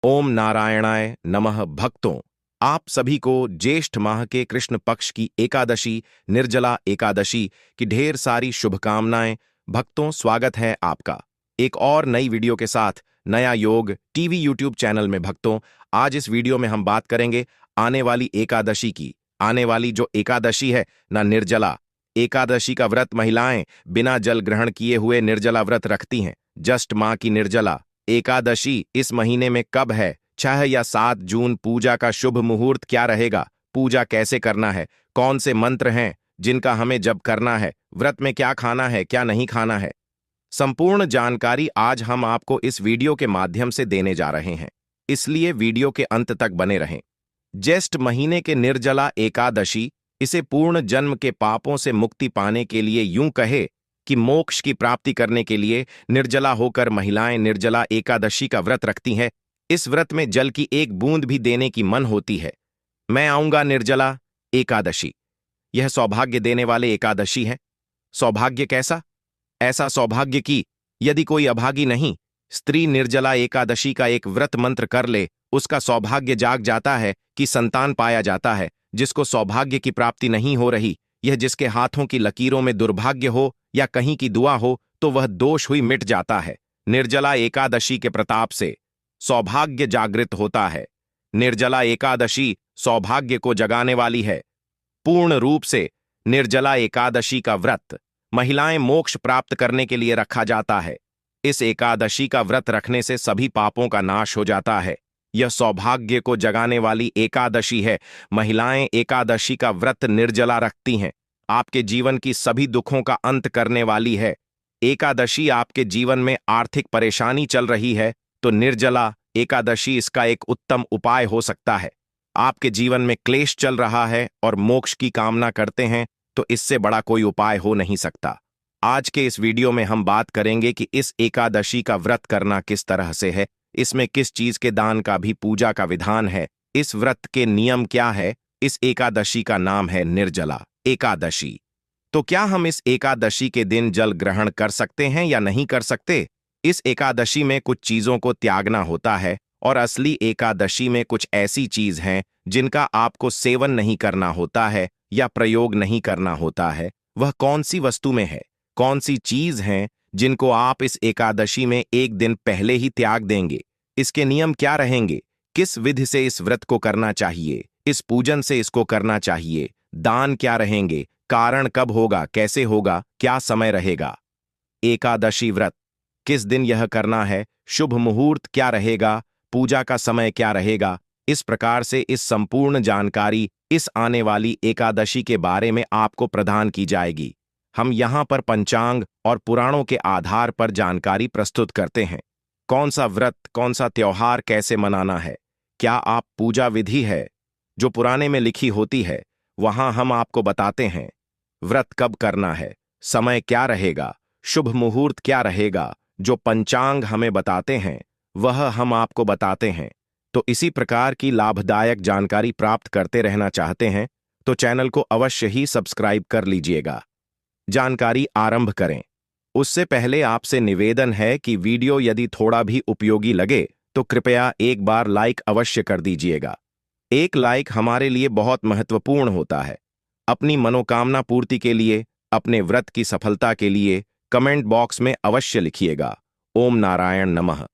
ओम नारायणाय नमः। भक्तों, आप सभी को ज्येष्ठ माह के कृष्ण पक्ष की एकादशी, निर्जला एकादशी की ढेर सारी शुभकामनाएं। भक्तों, स्वागत है आपका एक और नई वीडियो के साथ नया योग टीवी यूट्यूब चैनल में। भक्तों, आज इस वीडियो में हम बात करेंगे आने वाली एकादशी की। आने वाली जो एकादशी है ना, निर्जला एकादशी का व्रत महिलाएं बिना जल ग्रहण किए हुए निर्जला व्रत रखती हैं। ज्येष्ठ माह की निर्जला एकादशी इस महीने में कब है? 6 या 7 जून। पूजा का शुभ मुहूर्त क्या रहेगा? पूजा कैसे करना है? कौन से मंत्र हैं जिनका हमें जप करना है? व्रत में क्या खाना है, क्या नहीं खाना है? संपूर्ण जानकारी आज हम आपको इस वीडियो के माध्यम से देने जा रहे हैं, इसलिए वीडियो के अंत तक बने रहें। ज्येष्ठ महीने के निर्जला एकादशी, इसे पूर्ण जन्म के पापों से मुक्ति पाने के लिए, यूं कहे कि मोक्ष की प्राप्ति करने के लिए निर्जला होकर महिलाएं निर्जला एकादशी का व्रत रखती हैं। इस व्रत में जल की एक बूंद भी देने की मन होती है। मैं आऊंगा निर्जला एकादशी, यह सौभाग्य देने वाले एकादशी है। सौभाग्य कैसा? ऐसा सौभाग्य कि यदि कोई अभागी नहीं, स्त्री निर्जला एकादशी का एक व्रत मंत्र कर ले, उसका सौभाग्य जाग जाता है कि संतान पाया जाता है। जिसको सौभाग्य की प्राप्ति नहीं हो रही, यह जिसके हाथों की लकीरों में दुर्भाग्य हो या कहीं की दुआ हो, तो वह दोष हुई मिट जाता है। निर्जला एकादशी के प्रताप से सौभाग्य जागृत होता है। निर्जला एकादशी सौभाग्य को जगाने वाली है। पूर्ण रूप से निर्जला एकादशी का व्रत महिलाएं मोक्ष प्राप्त करने के लिए रखा जाता है। इस एकादशी का व्रत रखने से सभी पापों का नाश हो जाता है। यह सौभाग्य को जगाने वाली एकादशी है। महिलाएं एकादशी का व्रत निर्जला रखती हैं। आपके जीवन की सभी दुखों का अंत करने वाली है। एकादशी आपके जीवन में आर्थिक परेशानी चल रही है तो निर्जला एकादशी इसका एक उत्तम उपाय हो सकता है। आपके जीवन में क्लेश चल रहा है और मोक्ष की कामना करते हैं तो इससे बड़ा कोई उपाय हो नहीं सकता। आज के इस वीडियो में हम बात करेंगे कि इस एकादशी का व्रत करना किस तरह से है, इसमें किस चीज के दान का भी पूजा का विधान है, इस व्रत के नियम क्या है। इस एकादशी का नाम है निर्जला एकादशी। तो क्या हम इस एकादशी के दिन जल ग्रहण कर सकते हैं या नहीं कर सकते? इस एकादशी में कुछ चीजों को त्यागना होता है और असली एकादशी में कुछ ऐसी चीज हैं जिनका आपको सेवन नहीं करना होता है या प्रयोग नहीं करना होता है। वह कौन सी वस्तु में है, कौन सी चीज हैं जिनको आप इस एकादशी में एक दिन पहले ही त्याग देंगे? इसके नियम क्या रहेंगे? किस विधि से इस व्रत को करना चाहिए? इस पूजन से इसको करना चाहिए? दान क्या रहेंगे? कारण कब होगा, कैसे होगा, क्या समय रहेगा? एकादशी व्रत किस दिन यह करना है? शुभ मुहूर्त क्या रहेगा? पूजा का समय क्या रहेगा? इस प्रकार से इस संपूर्ण जानकारी इस आने वाली एकादशी के बारे में आपको प्रदान की जाएगी। हम यहाँ पर पंचांग और पुराणों के आधार पर जानकारी प्रस्तुत करते हैं। कौन सा व्रत, कौन सा त्योहार कैसे मनाना है, क्या आप पूजा विधि है जो पुराने में लिखी होती है, वहां हम आपको बताते हैं। व्रत कब करना है, समय क्या रहेगा, शुभ मुहूर्त क्या रहेगा, जो पंचांग हमें बताते हैं वह हम आपको बताते हैं। तो इसी प्रकार की लाभदायक जानकारी प्राप्त करते रहना चाहते हैं तो चैनल को अवश्य ही सब्सक्राइब कर लीजिएगा। जानकारी आरंभ करें उससे पहले आपसे निवेदन है कि वीडियो यदि थोड़ा भी उपयोगी लगे तो कृपया एक बार लाइक अवश्य कर दीजिएगा। एक लाइक हमारे लिए बहुत महत्वपूर्ण होता है। अपनी मनोकामना पूर्ति के लिए, अपने व्रत की सफलता के लिए कमेंट बॉक्स में अवश्य लिखिएगा ओम नारायण नमः।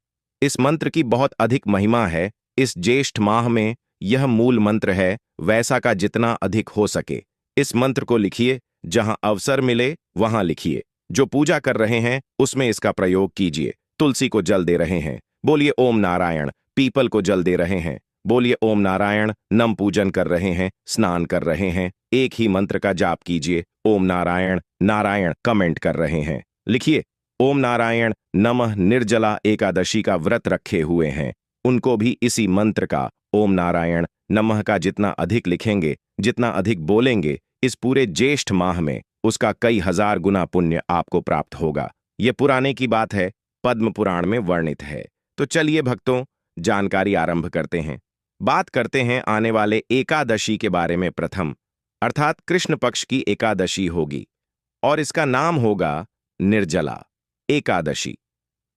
इस मंत्र की बहुत अधिक महिमा है। इस ज्येष्ठ माह में यह मूल मंत्र है, वैसा का जितना अधिक हो सके इस मंत्र को लिखिए। जहां अवसर मिले वहां लिखिए। जो पूजा कर रहे हैं उसमें इसका प्रयोग कीजिए। तुलसी को जल दे रहे हैं, बोलिए ओम नारायण। पीपल को जल दे रहे हैं, बोलिए ओम नारायण। नम पूजन कर रहे हैं, स्नान कर रहे हैं, एक ही मंत्र का जाप कीजिए ओम नारायण नारायण। कमेंट कर रहे हैं, लिखिए ओम नारायण नमः। निर्जला एकादशी का व्रत रखे हुए हैं उनको भी इसी मंत्र का ओम नारायण नमः का जितना अधिक लिखेंगे, जितना अधिक बोलेंगे इस पूरे ज्येष्ठ माह में, उसका कई हजार गुना पुण्य आपको प्राप्त होगा। ये पुराने की बात है, पद्म पुराण में वर्णित है। तो चलिए भक्तों, जानकारी आरंभ करते हैं। बात करते हैं आने वाले एकादशी के बारे में। प्रथम अर्थात कृष्ण पक्ष की एकादशी होगी और इसका नाम होगा निर्जला एकादशी,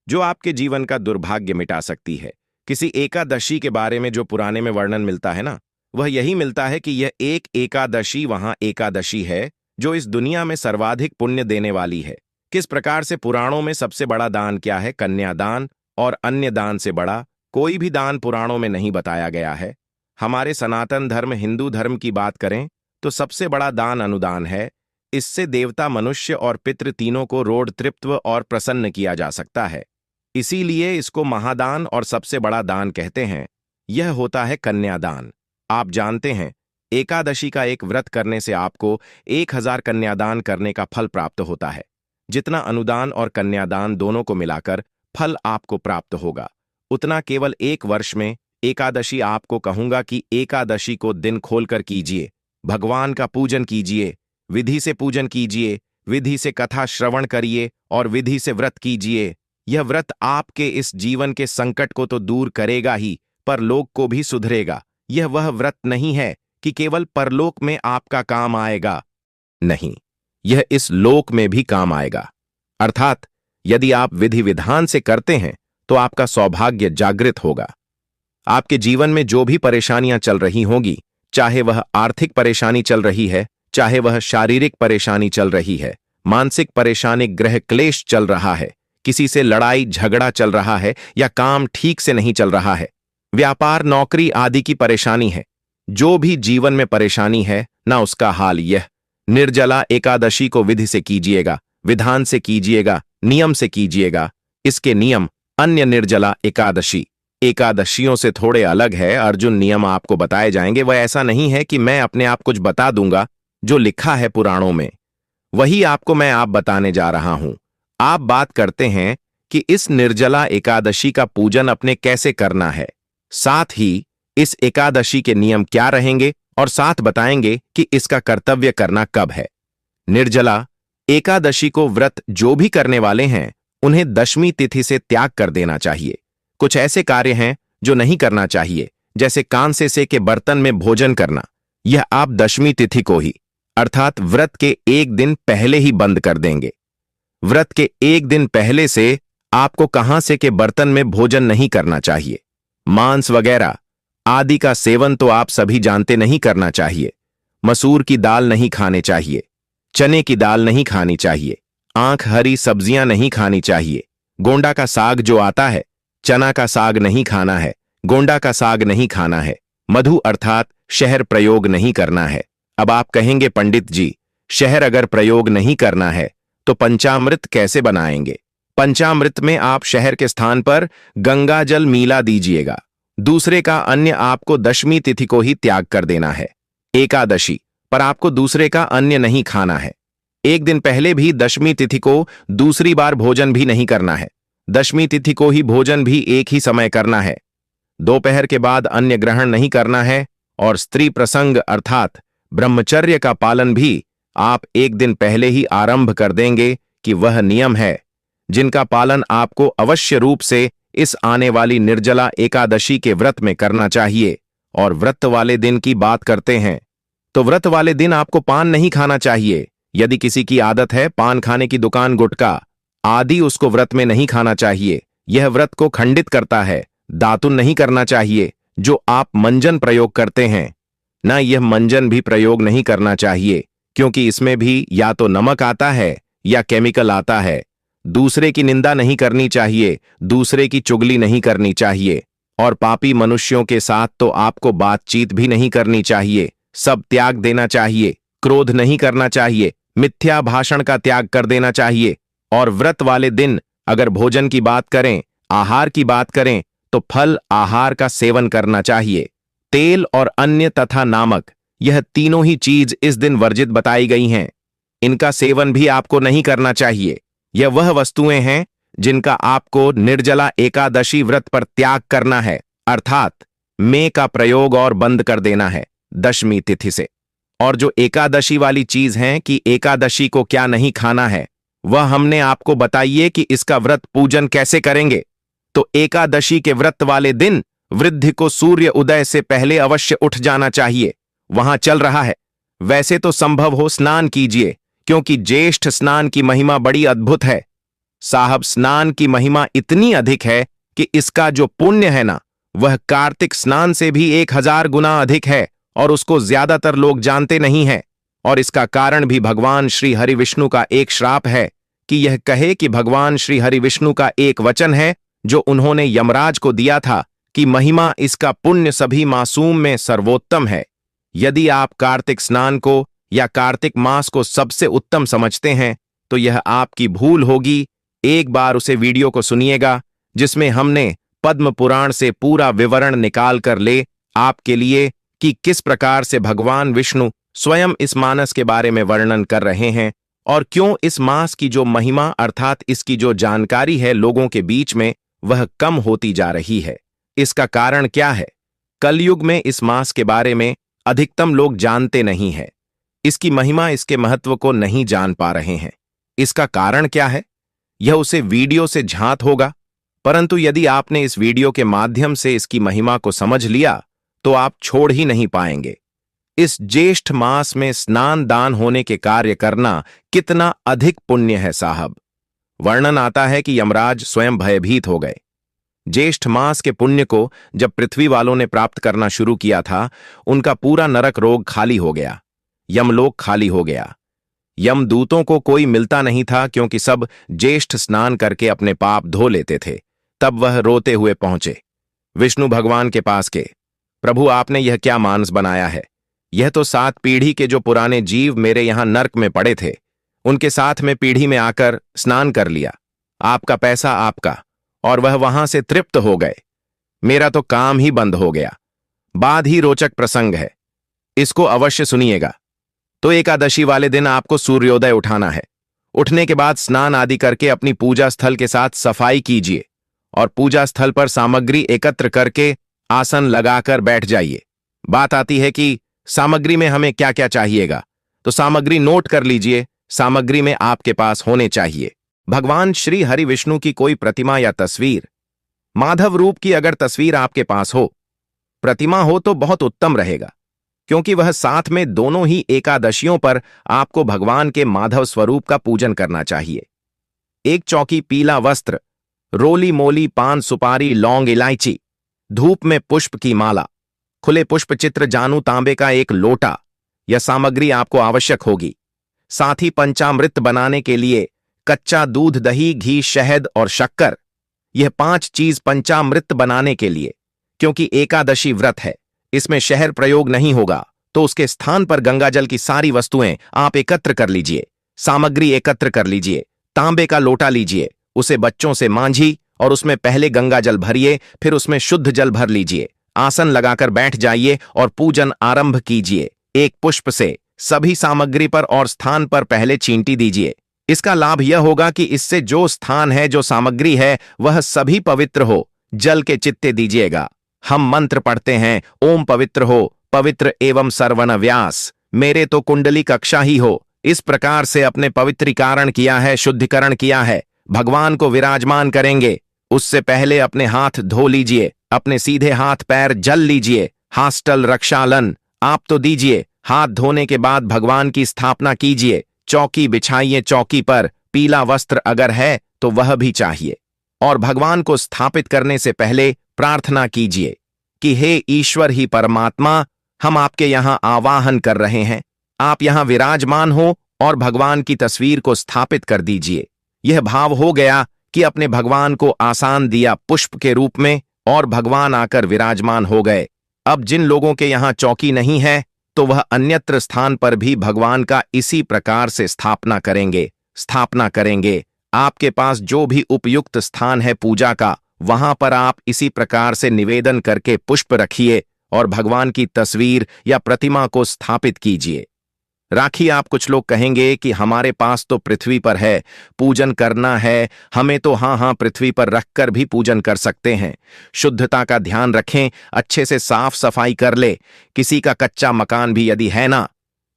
जो आपके जीवन का दुर्भाग्य मिटा सकती है। किसी एकादशी के बारे में जो पुराने में वर्णन मिलता है ना, वह यही मिलता है कि यह एक एकादशी वहां एकादशी है जो इस दुनिया में सर्वाधिक पुण्य देने वाली है। किस प्रकार से पुराणों में सबसे बड़ा दान क्या है, कन्यादान, और अन्य दान से बड़ा कोई भी दान पुराणों में नहीं बताया गया है। हमारे सनातन धर्म हिंदू धर्म की बात करें तो सबसे बड़ा दान अनुदान है। इससे देवता, मनुष्य और पितृ तीनों को रोड तृप्त्व और प्रसन्न किया जा सकता है। इसीलिए इसको महादान और सबसे बड़ा दान कहते हैं। यह होता है कन्यादान। आप जानते हैं, एकादशी का एक व्रत करने से आपको 1000 कन्यादान करने का फल प्राप्त होता है। जितना अनुदान और कन्यादान दोनों को मिलाकर फल आपको प्राप्त होगा, उतना केवल एक वर्ष में। एकादशी आपको कहूंगा कि एकादशी को दिन खोलकर कीजिए, भगवान का पूजन कीजिए, विधि से पूजन कीजिए, विधि से कथा श्रवण करिए और विधि से व्रत कीजिए। यह व्रत आपके इस जीवन के संकट को तो दूर करेगा ही, परलोक को भी सुधरेगा। यह वह व्रत नहीं है कि केवल परलोक में आपका काम आएगा, नहीं, यह इस लोक में भी काम आएगा। अर्थात यदि आप विधि विधान से करते हैं तो आपका सौभाग्य जागृत होगा। आपके जीवन में जो भी परेशानियां चल रही होंगी, चाहे वह आर्थिक परेशानी चल रही है, चाहे वह शारीरिक परेशानी चल रही है, मानसिक परेशानी, ग्रह क्लेश चल रहा है, किसी से लड़ाई झगड़ा चल रहा है या काम ठीक से नहीं चल रहा है, व्यापार नौकरी आदि की परेशानी है, जो भी जीवन में परेशानी है ना, उसका हाल यह निर्जला एकादशी को विधि से कीजिएगा, विधान से कीजिएगा, नियम से कीजिएगा। इसके नियम अन्य निर्जला एकादशियों से थोड़े अलग है। अर्जुन, नियम आपको बताए जाएंगे। वह ऐसा नहीं है कि मैं अपने आप कुछ बता दूंगा, जो लिखा है पुराणों में वही आपको मैं आप बताने जा रहा हूं। आप बात करते हैं कि इस निर्जला एकादशी का पूजन अपने कैसे करना है, साथ ही इस एकादशी के नियम क्या रहेंगे और साथ बताएंगे कि इसका कर्तव्य करना कब है। निर्जला एकादशी को व्रत जो भी करने वाले हैं उन्हें दशमी तिथि से त्याग कर देना चाहिए। कुछ ऐसे कार्य हैं जो नहीं करना चाहिए, जैसे कांसे के बर्तन में भोजन करना। यह आप दशमी तिथि को ही, अर्थात व्रत के एक दिन पहले ही बंद कर देंगे। व्रत के एक दिन पहले से आपको कांसे के बर्तन में भोजन नहीं करना चाहिए। मांस वगैरह आदि का सेवन तो आप सभी जानते नहीं करना चाहिए। मसूर की दाल नहीं खाने चाहिए, चने की दाल नहीं खानी चाहिए, आंख हरी सब्जियां नहीं खानी चाहिए, गोंडा का साग जो आता है, चना का साग नहीं खाना है, गोंडा का साग नहीं खाना है, मधु अर्थात शहर प्रयोग नहीं करना है। अब आप कहेंगे, पंडित जी, शहर अगर प्रयोग नहीं करना है तो पंचामृत कैसे बनाएंगे? पंचामृत में आप शहर के स्थान पर गंगा जल मिला दीजिएगा। दूसरे का अन्य आपको दशमी तिथि को ही त्याग कर देना है। एकादशी पर आपको दूसरे का अन्य नहीं खाना है। एक दिन पहले भी दशमी तिथि को दूसरी बार भोजन भी नहीं करना है। दशमी तिथि को ही भोजन भी एक ही समय करना है। दोपहर के बाद अन्य ग्रहण नहीं करना है और स्त्री प्रसंग अर्थात ब्रह्मचर्य का पालन भी आप एक दिन पहले ही आरंभ कर देंगे कि वह नियम है जिनका पालन आपको अवश्य रूप से इस आने वाली निर्जला एकादशी के व्रत में करना चाहिए। और व्रत वाले दिन की बात करते हैं तो व्रत वाले दिन आपको पान नहीं खाना चाहिए। यदि किसी की आदत है पान खाने की, दुकान, गुटखा आदि, उसको व्रत में नहीं खाना चाहिए। यह व्रत को खंडित करता है। दातुन नहीं करना चाहिए। जो आप मंजन प्रयोग करते हैं ना, यह मंजन भी प्रयोग नहीं करना चाहिए, क्योंकि इसमें भी या तो नमक आता है या केमिकल आता है। दूसरे की निंदा नहीं करनी चाहिए, दूसरे की चुगली नहीं करनी चाहिए, और पापी मनुष्यों के साथ तो आपको बातचीत भी नहीं करनी चाहिए। सब त्याग देना चाहिए। क्रोध नहीं करना चाहिए, मिथ्या भाषण का त्याग कर देना चाहिए। और व्रत वाले दिन अगर भोजन की बात करें, आहार की बात करें, तो फल आहार का सेवन करना चाहिए। तेल और अन्य तथा नामक, यह तीनों ही चीज इस दिन वर्जित बताई गई हैं। इनका सेवन भी आपको नहीं करना चाहिए। यह वह वस्तुएं हैं जिनका आपको निर्जला एकादशी व्रत पर त्याग करना है, अर्थात में का प्रयोग और बंद कर देना है दशमी तिथि से। और जो एकादशी वाली चीज है कि एकादशी को क्या नहीं खाना है, वह हमने आपको बताइए कि इसका व्रत पूजन कैसे करेंगे। तो एकादशी के व्रत वाले दिन वृद्धि को सूर्य उदय से पहले अवश्य उठ जाना चाहिए। वहां चल रहा है, वैसे तो संभव हो स्नान कीजिए, क्योंकि ज्येष्ठ स्नान की महिमा बड़ी अद्भुत है। साहब, स्नान की महिमा इतनी अधिक है कि इसका जो पुण्य है ना, वह कार्तिक स्नान से भी 1000 गुना अधिक है और उसको ज्यादातर लोग जानते नहीं हैं। और इसका कारण भी भगवान श्री हरि विष्णु का एक श्राप है कि यह कहे कि भगवान श्री हरि विष्णु का एक वचन है जो उन्होंने यमराज को दिया था कि महिमा इसका पुण्य सभी मासूम में सर्वोत्तम है। यदि आप कार्तिक स्नान को या कार्तिक मास को सबसे उत्तम समझते हैं तो यह आपकी भूल होगी। एक बार उसे वीडियो को सुनिएगा जिसमें हमने पद्म पुराण से पूरा विवरण निकाल कर ले आपके लिए कि किस प्रकार से भगवान विष्णु स्वयं इस मानस के बारे में वर्णन कर रहे हैं और क्यों इस मास की जो महिमा अर्थात इसकी जो जानकारी है लोगों के बीच में वह कम होती जा रही है। इसका कारण क्या है? कलयुग में इस मास के बारे में अधिकतम लोग जानते नहीं हैं। इसकी महिमा, इसके महत्व को नहीं जान पा रहे हैं। इसका कारण क्या है? यह उसे वीडियो से झांत होगा, परंतु यदि आपने इस वीडियो के माध्यम से इसकी महिमा को समझ लिया तो आप छोड़ ही नहीं पाएंगे। इस ज्येष्ठ मास में स्नान दान होने के कार्य करना कितना अधिक पुण्य है साहब। वर्णन आता है कि यमराज स्वयं भयभीत हो गए। ज्येष्ठ मास के पुण्य को जब पृथ्वी वालों ने प्राप्त करना शुरू किया था, उनका पूरा नरक रोग खाली हो गया, यमलोक खाली हो गया। यमदूतों को कोई मिलता नहीं था क्योंकि सब ज्येष्ठ स्नान करके अपने पाप धो लेते थे। तब वह रोते हुए पहुंचे विष्णु भगवान के पास के, प्रभु आपने यह क्या मानस बनाया है? यह तो 7 पीढ़ी के जो पुराने जीव मेरे यहां नर्क में पड़े थे उनके साथ में पीढ़ी में आकर स्नान कर लिया। आपका पैसा आपका, और वह वहां से तृप्त हो गए। मेरा तो काम ही बंद हो गया। बाद ही रोचक प्रसंग है, इसको अवश्य सुनिएगा। तो एकादशी वाले दिन आपको सूर्योदय उठाना है। उठने के बाद स्नान आदि करके अपनी पूजा स्थल के साथ सफाई कीजिए और पूजा स्थल पर सामग्री एकत्र करके आसन लगाकर बैठ जाइए। बात आती है कि सामग्री में हमें क्या क्या चाहिएगा, तो सामग्री नोट कर लीजिए। सामग्री में आपके पास होने चाहिए भगवान श्री हरि विष्णु की कोई प्रतिमा या तस्वीर, माधव रूप की अगर तस्वीर आपके पास हो, प्रतिमा हो तो बहुत उत्तम रहेगा, क्योंकि वह साथ में दोनों ही एकादशियों पर आपको भगवान के माधव स्वरूप का पूजन करना चाहिए। एक चौकी पीला वस्त्र, रोली मोली पान सुपारी लौंग इलायची, धूप में पुष्प की माला, खुले पुष्प चित्र जानू तांबे का एक लोटा, यह सामग्री आपको आवश्यक होगी। साथ ही पंचामृत बनाने के लिए कच्चा दूध, दही, घी, शहद और शक्कर, यह 5 चीज पंचामृत बनाने के लिए। क्योंकि एकादशी व्रत है, इसमें शहद प्रयोग नहीं होगा, तो उसके स्थान पर गंगाजल की सारी वस्तुएं आप एकत्र कर लीजिए। सामग्री एकत्र कर लीजिए। तांबे का लोटा लीजिए, उसे बच्चों से मांझी और उसमें पहले गंगाजल भरिए, फिर उसमें शुद्ध जल भर लीजिए। आसन लगाकर बैठ जाइए और पूजन आरंभ कीजिए। एक पुष्प से सभी सामग्री पर और स्थान पर पहले चींटी दीजिए। इसका लाभ यह होगा कि इससे जो स्थान है, जो सामग्री है, वह सभी पवित्र हो। जल के चित्ते दीजिएगा। हम मंत्र पढ़ते हैं, ओम पवित्र हो, पवित्र एवं सर्वन व्यास, मेरे तो कुंडली कक्षा ही हो। इस प्रकार से अपने पवित्रीकरण किया है, शुद्धिकरण किया है। भगवान को विराजमान करेंगे, उससे पहले अपने हाथ धो लीजिए। अपने सीधे हाथ पैर जल लीजिए। हास्टल रक्षालन आप तो दीजिए। हाथ धोने के बाद भगवान की स्थापना कीजिए। चौकी बिछाइए, चौकी पर पीला वस्त्र अगर है तो वह भी चाहिए। और भगवान को स्थापित करने से पहले प्रार्थना कीजिए कि हे ईश्वर ही परमात्मा, हम आपके यहां आवाहन कर रहे हैं, आप यहां विराजमान हो और भगवान की तस्वीर को स्थापित कर दीजिए। यह भाव हो गया कि अपने भगवान को आसान दिया पुष्प के रूप में और भगवान आकर विराजमान हो गए। अब जिन लोगों के यहां चौकी नहीं है तो वह अन्यत्र स्थान पर भी भगवान का इसी प्रकार से स्थापना करेंगे। आपके पास जो भी उपयुक्त स्थान है पूजा का, वहां पर आप इसी प्रकार से निवेदन करके पुष्प रखिए और भगवान की तस्वीर या प्रतिमा को स्थापित कीजिए। राखी आप कुछ लोग कहेंगे कि हमारे पास तो पृथ्वी पर है, पूजन करना है हमें, तो हाँ पृथ्वी पर रखकर भी पूजन कर सकते हैं। शुद्धता का ध्यान रखें, अच्छे से साफ सफाई कर ले। किसी का कच्चा मकान भी यदि है ना,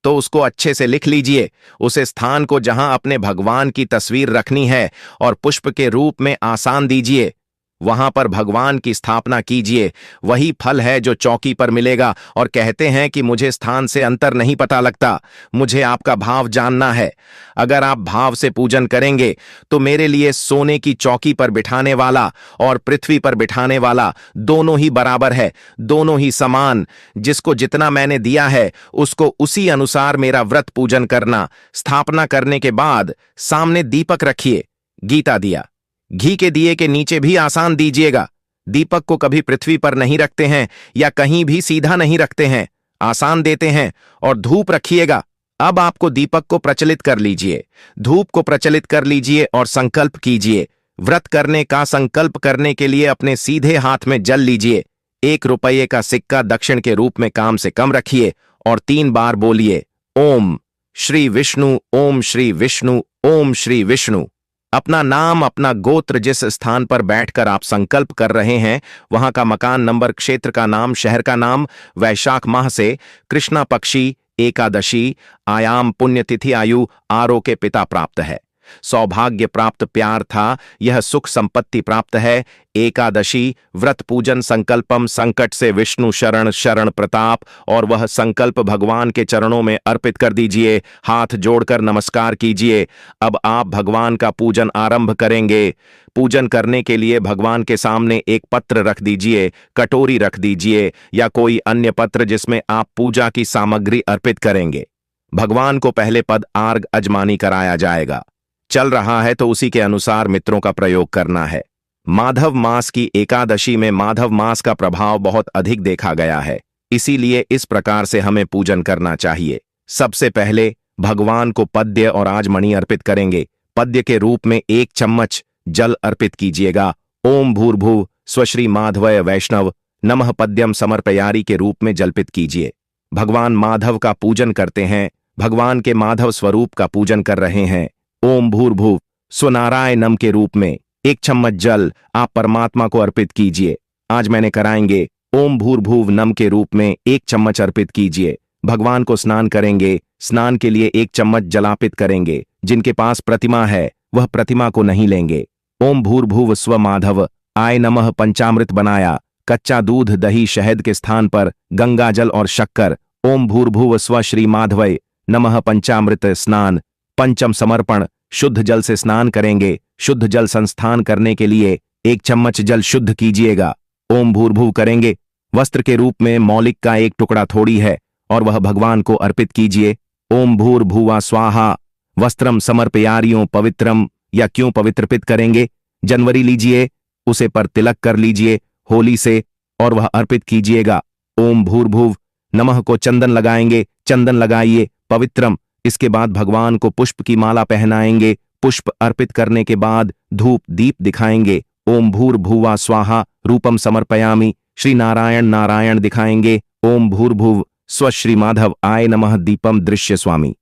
तो उसको अच्छे से लिख लीजिए, उसे स्थान को जहां अपने भगवान की तस्वीर रखनी है और पुष्प के रूप में आसान दीजिए। वहां पर भगवान की स्थापना कीजिए। वही फल है जो चौकी पर मिलेगा। और कहते हैं कि मुझे स्थान से अंतर नहीं पता लगता, मुझे आपका भाव जानना है। अगर आप भाव से पूजन करेंगे तो मेरे लिए सोने की चौकी पर बिठाने वाला और पृथ्वी पर बिठाने वाला दोनों ही बराबर है, दोनों ही समान। जिसको जितना मैंने दिया है उसको उसी अनुसार मेरा व्रत पूजन करना। स्थापना करने के बाद सामने दीपक रखिए। गीता दिया, घी के दिए के नीचे भी आसान दीजिएगा। दीपक को कभी पृथ्वी पर नहीं रखते हैं या कहीं भी सीधा नहीं रखते हैं, आसान देते हैं। और धूप रखिएगा। अब आपको दीपक को प्रचलित कर लीजिए, धूप को प्रचलित कर लीजिए और संकल्प कीजिए। व्रत करने का संकल्प करने के लिए अपने सीधे हाथ में जल लीजिए। 1 रुपये का सिक्का दक्षिण के रूप में कम से कम रखिए और 3 बार बोलिए, ओम श्री विष्णु, ओम श्री विष्णु, ओम श्री विष्णु। अपना नाम, अपना गोत्र, जिस स्थान पर बैठकर आप संकल्प कर रहे हैं वहां का मकान नंबर, क्षेत्र का नाम, शहर का नाम, वैशाख माह से कृष्णा पक्षी एकादशी, आयाम पुण्यतिथि, आयु आरो के पिता प्राप्त है। सौभाग्य प्राप्त, प्यार था, यह सुख संपत्ति प्राप्त है। एकादशी व्रत पूजन संकल्पम, संकट से विष्णु शरण, शरण प्रताप। और वह संकल्प भगवान के चरणों में अर्पित कर दीजिए। हाथ जोड़कर नमस्कार कीजिए। अब आप भगवान का पूजन आरंभ करेंगे। पूजन करने के लिए भगवान के सामने एक पत्र रख दीजिए, कटोरी रख दीजिए या कोई अन्य पत्र जिसमें आप पूजा की सामग्री अर्पित करेंगे। भगवान को पहले पद आर्घ अजमानी कराया जाएगा। चल रहा है तो उसी के अनुसार मित्रों का प्रयोग करना है। माधव मास की एकादशी में माधव मास का प्रभाव बहुत अधिक देखा गया है, इसीलिए इस प्रकार से हमें पूजन करना चाहिए। सबसे पहले भगवान को पद्य और आजमणि अर्पित करेंगे। पद्य के रूप में 1 चम्मच जल अर्पित कीजिएगा। ओम भूर्भुव स्वश्री माधवय वैष्णव नमः पद्यम समर्पयारी के रूप में जल्पित कीजिए। भगवान माधव का पूजन करते हैं, भगवान के माधव स्वरूप का पूजन कर रहे हैं। ओम भूर्भुव स्वनारायणम के रूप में 1 चम्मच जल आप परमात्मा को अर्पित कीजिए। आज मैंने कराएंगे। ओम भूर्भुव नम के रूप में 1 चम्मच अर्पित कीजिए। भगवान को स्नान करेंगे। स्नान के लिए 1 चम्मच जलापित करेंगे। जिनके पास प्रतिमा है वह प्रतिमा को नहीं लेंगे। ओम भूर्भुव स्व माधव आय नमः पंचामृत बनाया। कच्चा दूध, दही, शहद के स्थान पर गंगा जल और शक्कर। ओम भूर्भुव स्व श्री माधवय नमः पंचामृत स्नान। पंचम समर्पण, शुद्ध जल से स्नान करेंगे। शुद्ध जल संस्थान करने के लिए 1 चम्मच जल शुद्ध कीजिएगा। ओम भूर्भुव करेंगे। वस्त्र के रूप में मौलिक का 1 टुकड़ा थोड़ी है और वह भगवान को अर्पित कीजिए। ओम भूर्भुवा स्वाहा वस्त्रम समर्पयारियों पवित्रम, या क्यों पवित्रपित करेंगे। जनवरी लीजिए, उसे पर तिलक कर लीजिए होली से और वह अर्पित कीजिएगा। ओम भूर्भुव नमः को चंदन लगाएंगे। चंदन लगाइए पवित्रम। इसके बाद भगवान को पुष्प की माला पहनाएंगे। पुष्प अर्पित करने के बाद धूप दीप दिखाएंगे। ओम भूर्भुवा स्वाहा रूपम समर्पयामि, श्री नारायण नारायण दिखाएंगे। ओम भूर्भुव स्वश्री माधव आय नमः दीपम दृश्य स्वामी।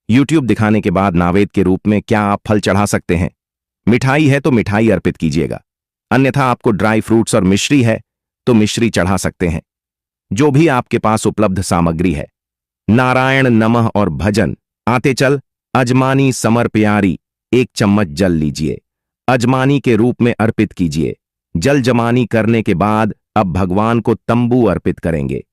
यूट्यूब दिखाने के बाद नावेद के रूप में क्या आप फल चढ़ा सकते हैं। मिठाई है तो मिठाई अर्पित कीजिएगा, अन्यथा आपको ड्राई फ्रूट्स और मिश्री है तो मिश्री चढ़ा सकते हैं। जो भी आपके पास उपलब्ध सामग्री है। नारायण नमः और भजन। आते चल अजमानी समर्पयारी 1 चम्मच जल लीजिए, अजमानी के रूप में अर्पित कीजिए। जल जमानी करने के बाद अब भगवान को तंबू अर्पित करेंगे।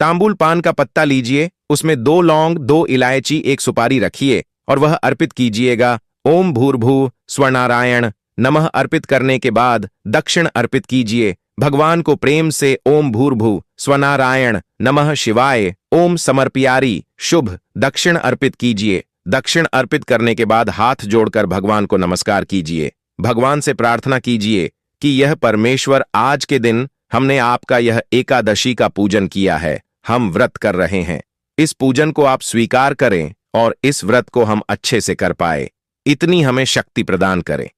तांबुल पान का पत्ता लीजिए, उसमें 2 लौंग, 2 इलायची, 1 सुपारी रखिए और वह अर्पित कीजिएगा। ओम भूर्भुव स्वनारायण नमः अर्पित करने के बाद दक्षिण अर्पित कीजिए। भगवान को प्रेम से ओम भूर्भुव स्वनारायण नमः शिवाय ओम समर्पयारी शुभ दक्षिण अर्पित कीजिए। दक्षिण अर्पित करने के बाद हाथ जोड़कर भगवान को नमस्कार कीजिए। भगवान से प्रार्थना कीजिए कि यह परमेश्वर, आज के दिन हमने आपका यह एकादशी का पूजन किया है, हम व्रत कर रहे हैं, इस पूजन को आप स्वीकार करें और इस व्रत को हम अच्छे से कर पाए, इतनी हमें शक्ति प्रदान करें।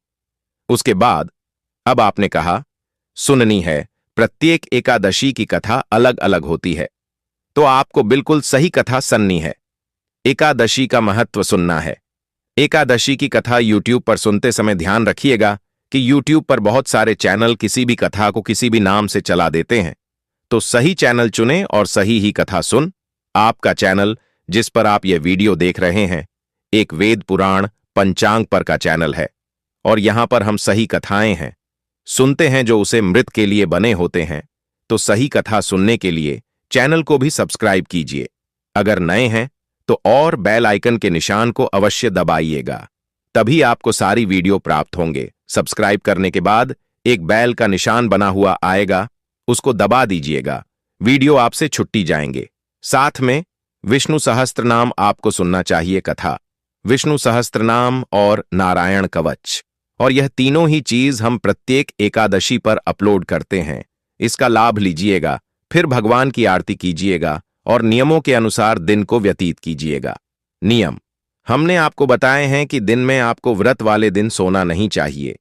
उसके बाद अब आपने कहा सुननी है, प्रत्येक एकादशी की कथा अलग अलग होती है, तो आपको बिल्कुल सही कथा सुननी है। एकादशी का महत्व सुनना है। एकादशी की कथा यूट्यूब पर सुनते समय ध्यान रखिएगा कि यूट्यूब पर बहुत सारे चैनल किसी भी कथा को किसी भी नाम से चला देते हैं, तो सही चैनल चुनें और सही ही कथा सुन। आपका चैनल जिस पर आप ये वीडियो देख रहे हैं एक वेद पुराण पंचांग पर का चैनल है और यहां पर हम सही कथाएं हैं, सुनते हैं जो उसे मृत के लिए बने होते हैं। तो सही कथा सुनने के लिए चैनल को भी सब्सक्राइब कीजिए। अगर नए हैं तो और बेल आइकन के निशान को अवश्य दबाइएगा, तभी आपको सारी वीडियो प्राप्त होंगे। सब्सक्राइब करने के बाद एक बेल का निशान बना हुआ आएगा, उसको दबा दीजिएगा। वीडियो आपसे छुट्टी जाएंगे। साथ में विष्णु सहस्त्रनाम आपको सुनना चाहिए कथा, विष्णु सहस्त्रनाम और नारायण कवच, और यह तीनों ही चीज हम प्रत्येक एकादशी पर अपलोड करते हैं। इसका लाभ लीजिएगा, फिर भगवान की आरती कीजिएगा और नियमों के अनुसार दिन को व्यतीत कीजिएगा। नियम हमने आपको बताए हैं कि दिन में आपको व्रत वाले दिन सोना नहीं चाहिए।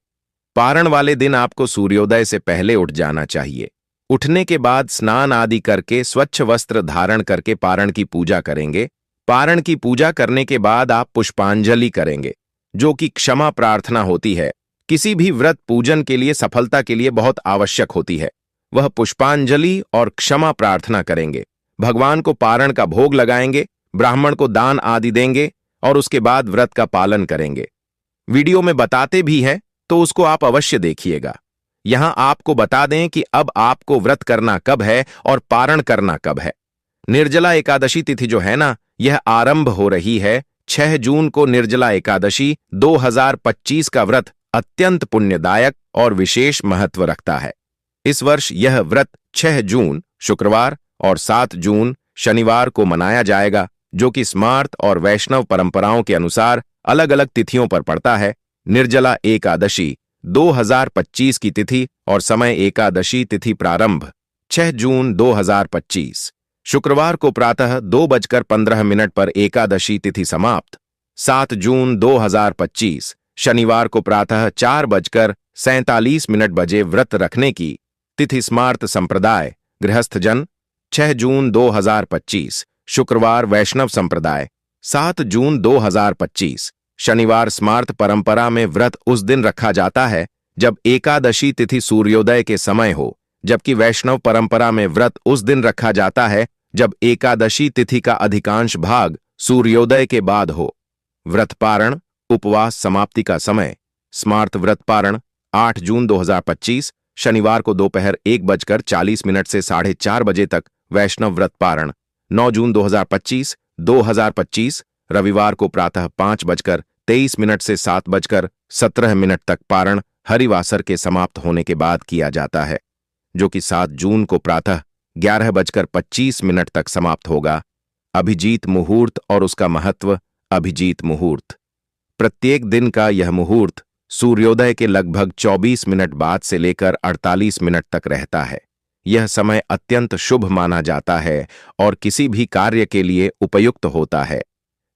पारण वाले दिन आपको सूर्योदय से पहले उठ जाना चाहिए। उठने के बाद स्नान आदि करके स्वच्छ वस्त्र धारण करके पारण की पूजा करेंगे। पारण की पूजा करने के बाद आप पुष्पांजलि करेंगे, जो कि क्षमा प्रार्थना होती है। किसी भी व्रत पूजन के लिए सफलता के लिए बहुत आवश्यक होती है। वह पुष्पांजलि और क्षमा प्रार्थना करेंगे। भगवान को पारण का भोग लगाएंगे, ब्राह्मण को दान आदि देंगे और उसके बाद व्रत का पालन करेंगे। वीडियो में बताते भी हैं तो उसको आप अवश्य देखिएगा। यहां आपको बता दें कि अब आपको व्रत करना कब है और पारण करना कब है। निर्जला एकादशी तिथि जो है ना, यह आरंभ हो रही है 6 जून को। निर्जला एकादशी 2025 का व्रत अत्यंत पुण्यदायक और विशेष महत्व रखता है। इस वर्ष यह व्रत 6 जून शुक्रवार और 7 जून शनिवार को मनाया जाएगा, जो कि स्मार्त और वैष्णव परंपराओं के अनुसार अलग अलग तिथियों पर पड़ता है। निर्जला एकादशी 2025 की तिथि और समय एकादशी तिथि प्रारंभ 6 जून 2025 शुक्रवार को प्रातः 2:15 पर एकादशी तिथि समाप्त। 7 जून 2025 शनिवार को प्रातः 4:47 बजे व्रत रखने की तिथि स्मार्त संप्रदाय गृहस्थजन। 6 जून 2025 शुक्रवार वैष्णव संप्रदाय। 7 जून 2025 शनिवार स्मार्त परंपरा में व्रत उस दिन रखा जाता है जब एकादशी तिथि सूर्योदय के समय हो, जबकि वैष्णव परंपरा में व्रत उस दिन रखा जाता है जब एकादशी तिथि का अधिकांश भाग सूर्योदय के बाद हो। व्रत पारण उपवास समाप्ति का समय स्मार्त व्रत पारण 8 जून 2025 शनिवार को दोपहर 1:40 से 4:30 बजे तक वैष्णव व्रत पारण। 9 जून 2025 रविवार को प्रातः 5:23 से 7:17 तक पारण हरिवासर के समाप्त होने के बाद किया जाता है, जो कि 7 जून को प्रातः 11:25 तक समाप्त होगा। अभिजीत मुहूर्त और उसका महत्व। अभिजीत मुहूर्त प्रत्येक दिन का यह मुहूर्त सूर्योदय के लगभग 24 मिनट बाद से लेकर 48 मिनट तक रहता है। यह समय अत्यंत शुभ माना जाता है और किसी भी कार्य के लिए उपयुक्त होता है।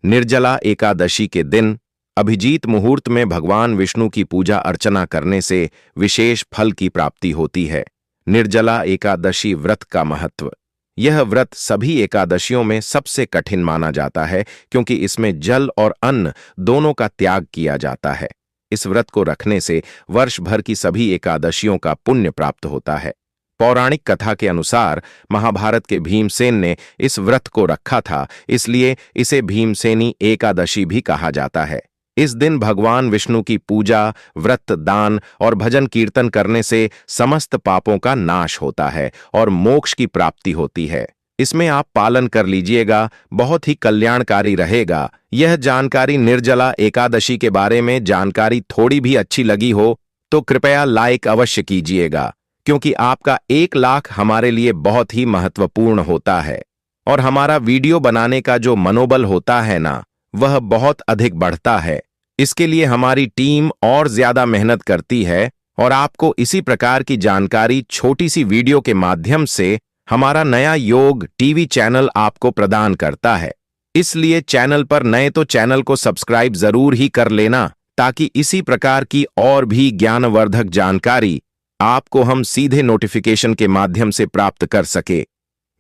निर्जला एकादशी के दिन अभिजीत मुहूर्त में भगवान विष्णु की पूजा अर्चना करने से विशेष फल की प्राप्ति होती है। निर्जला एकादशी व्रत का महत्व। यह व्रत सभी एकादशियों में सबसे कठिन माना जाता है, क्योंकि इसमें जल और अन्न दोनों का त्याग किया जाता है। इस व्रत को रखने से वर्ष भर की सभी एकादशियों का पुण्य प्राप्त होता है। पौराणिक कथा के अनुसार महाभारत के भीमसेन ने इस व्रत को रखा था, इसलिए इसे भीमसेनी एकादशी भी कहा जाता है। इस दिन भगवान विष्णु की पूजा, व्रत, दान और भजन कीर्तन करने से समस्त पापों का नाश होता है और मोक्ष की प्राप्ति होती है। इसमें आप पालन कर लीजिएगा, बहुत ही कल्याणकारी रहेगा। यह जानकारी निर्जला एकादशी के बारे में जानकारी थोड़ी भी अच्छी लगी हो तो कृपया लाइक अवश्य कीजिएगा, क्योंकि आपका 1 लाख हमारे लिए बहुत ही महत्वपूर्ण होता है और हमारा वीडियो बनाने का जो मनोबल होता है ना, वह बहुत अधिक बढ़ता है। इसके लिए हमारी टीम और ज्यादा मेहनत करती है और आपको इसी प्रकार की जानकारी छोटी सी वीडियो के माध्यम से हमारा नया योग टीवी चैनल आपको प्रदान करता है। इसलिए चैनल पर नए तो चैनल को सब्सक्राइब जरूर ही कर लेना, ताकि इसी प्रकार की और भी ज्ञानवर्धक जानकारी आपको हम सीधे नोटिफिकेशन के माध्यम से प्राप्त कर सके।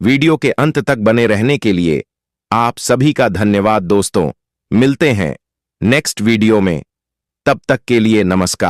वीडियो के अंत तक बने रहने के लिए आप सभी का धन्यवाद दोस्तों। मिलते हैं नेक्स्ट वीडियो में, तब तक के लिए नमस्कार।